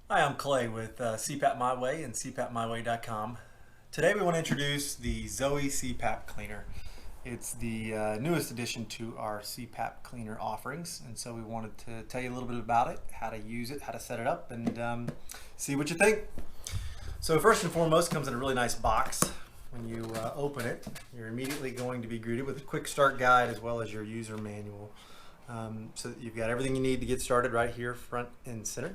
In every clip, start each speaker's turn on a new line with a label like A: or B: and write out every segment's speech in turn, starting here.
A: Hi, I'm Clay with CPAPmyway and CPAPmyway.com. Today we want to introduce the Zoey CPAP cleaner. It's the newest addition to our CPAP cleaner offerings, and so we wanted to tell you a little bit about it, how to use it, how to set it up, and see what you think. So first and foremost, it comes in a really nice box. When you open it, you're immediately going to be greeted with a quick start guide as well as your user manual. So that you've got everything you need to get started right here front and center.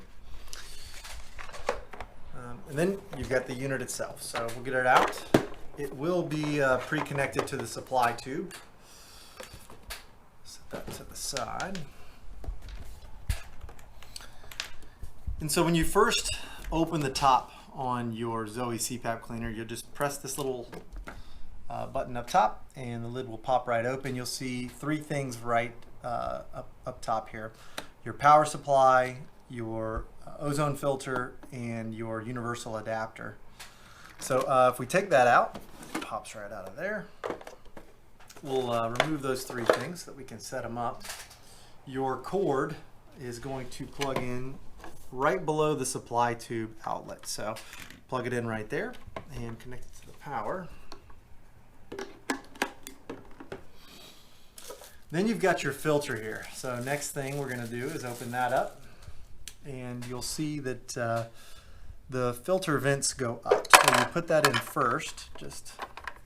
A: And then you've got the unit itself. So we'll get it out. It will be pre-connected to the supply tube. Set that to the side. And so when you first open the top on your Zoey CPAP cleaner, you'll just press this little button up top and the lid will pop right open. You'll see three things right up top here. Your power supply, your ozone filter, and your universal adapter. So if we take that out, it pops right out of there. We'll remove those three things so that we can set them up. Your cord is going to plug in right below the supply tube outlet. So plug it in right there and connect it to the power. Then you've got your filter here. So next thing we're going to do is open that up. And you'll see that the filter vents go up. So you put that in first, just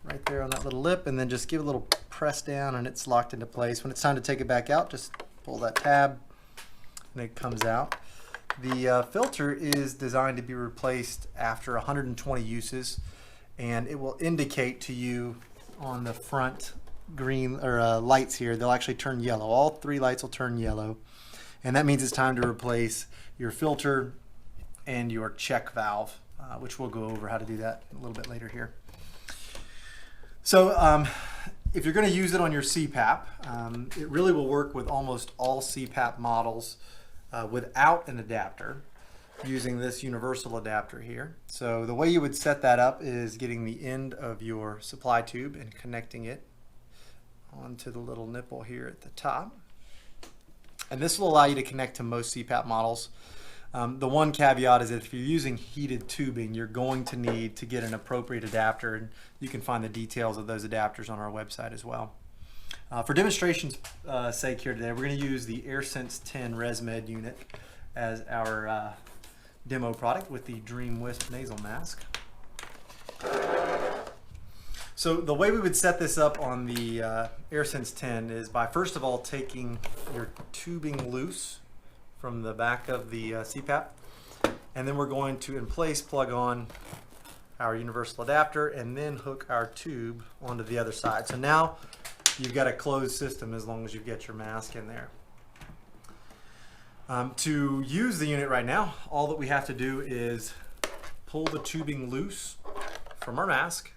A: right there on that little lip, and then just give it a little press down and it's locked into place. When it's time to take it back out, just pull that tab and it comes out. The filter is designed to be replaced after 120 uses, and it will indicate to you on the front green or lights here. They'll actually turn yellow. All three lights will turn yellow, and that means it's time to replace your filter and your check valve, which we'll go over how to do that a little bit later here. So if you're going to use it on your CPAP, it really will work with almost all CPAP models without an adapter, using this universal adapter here. So the way you would set that up is getting the end of your supply tube and connecting it onto the little nipple here at the top. And this will allow you to connect to most CPAP models. The one caveat is that if you're using heated tubing, you're going to need to get an appropriate adapter, and you can find the details of those adapters on our website as well. For demonstration's sake here today, we're going to use the AirSense 10 ResMed unit as our demo product with the Dream Wisp nasal mask. So the way we would set this up on the AirSense 10 is by first of all taking your tubing loose from the back of the CPAP, and then we're going to in place plug on our universal adapter and then hook our tube onto the other side. So now you've got a closed system as long as you get your mask in there. To use the unit right now, all that we have to do is pull the tubing loose from our mask,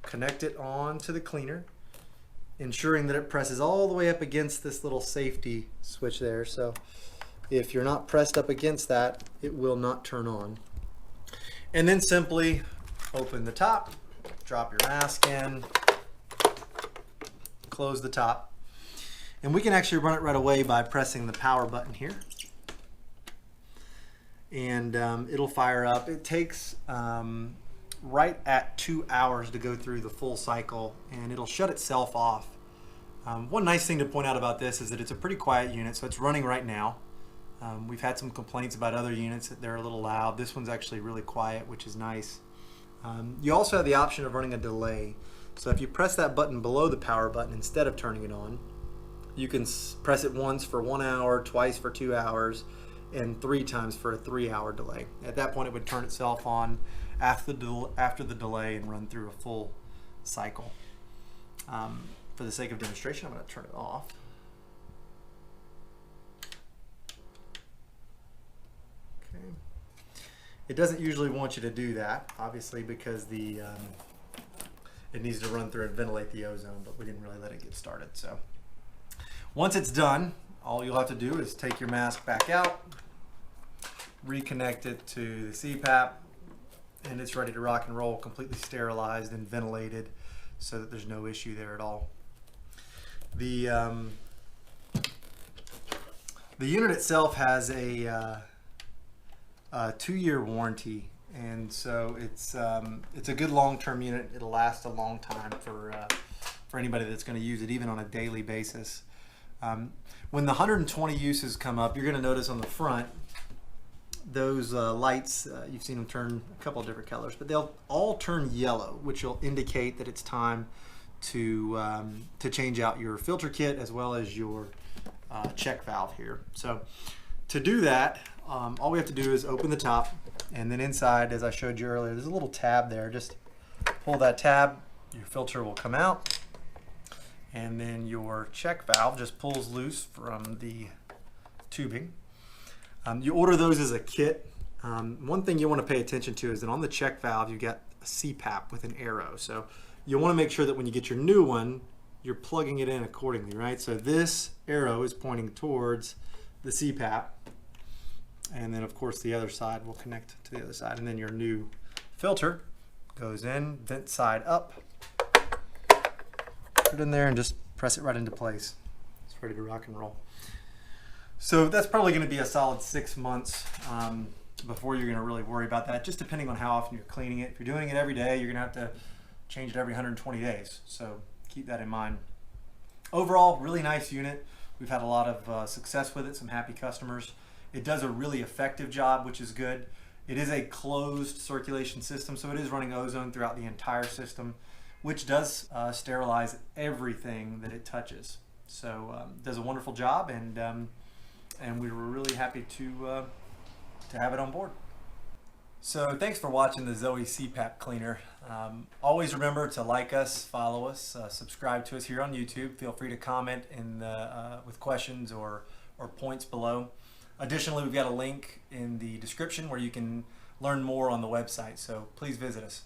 A: connect it onto the cleaner, ensuring that it presses all the way up against this little safety switch there. So if you're not pressed up against that, it will not turn on. And then simply open the top, drop your mask in, close the top, and we can actually run it right away by pressing the power button here, and it'll fire up. It takes right at 2 hours to go through the full cycle, and it'll shut itself off. One nice thing to point out about this is that it's a pretty quiet unit, so it's running right now. We've had some complaints about other units that they're a little loud. This one's actually really quiet, which is nice. You also have the option of running a delay. So if you press that button below the power button instead of turning it on, you can press it once for 1 hour, twice for 2 hours, and 3 times for a 3-hour delay. At that point, it would turn itself on after the delay and run through a full cycle. For the sake of demonstration, I'm going to turn it off. Okay. It doesn't usually want you to do that, obviously, because it needs to run through and ventilate the ozone, but we didn't really let it get started. So once it's done, all you'll have to do is take your mask back out, reconnect it to the CPAP, and it's ready to rock and roll, completely sterilized and ventilated so that there's no issue there at all. The unit itself has a 2-year warranty, and so it's a good long-term unit. It'll last a long time for anybody that's going to use it, even on a daily basis. When the 120 uses come up, you're going to notice on the front those lights. You've seen them turn a couple of different colors, but they'll all turn yellow, which will indicate that it's time to change out your filter kit as well as your check valve here. So to do that, all we have to do is open the top, and then inside, as I showed you earlier, there's a little tab there. Just pull that tab, your filter will come out, and then your check valve just pulls loose from the tubing. You order those as a kit. One thing you want to pay attention to is that on the check valve you got a CPAP with an arrow. So you'll want to make sure that when you get your new one, you're plugging it in accordingly, right? So this arrow is pointing towards the CPAP, and then of course the other side will connect to the other side, and then your new filter goes in, vent side up, put it in there and just press it right into place. It's ready to rock and roll. So that's probably going to be a solid 6 months before you're going to really worry about that, just depending on how often you're cleaning it. If you're doing it every day, you're going to have to change it every 120 days. So keep that in mind. Overall, really nice unit. We've had a lot of success with it, some happy customers. It does a really effective job, which is good. It is a closed circulation system, so it is running ozone throughout the entire system, which does sterilize everything that it touches. So it does a wonderful job, and we were really happy to have it on board. So thanks for watching the Zoey CPAP cleaner. Always remember to like us, follow us, subscribe to us here on YouTube. Feel free to comment with questions or points below. Additionally, we've got a link in the description where you can learn more on the website, so please visit us.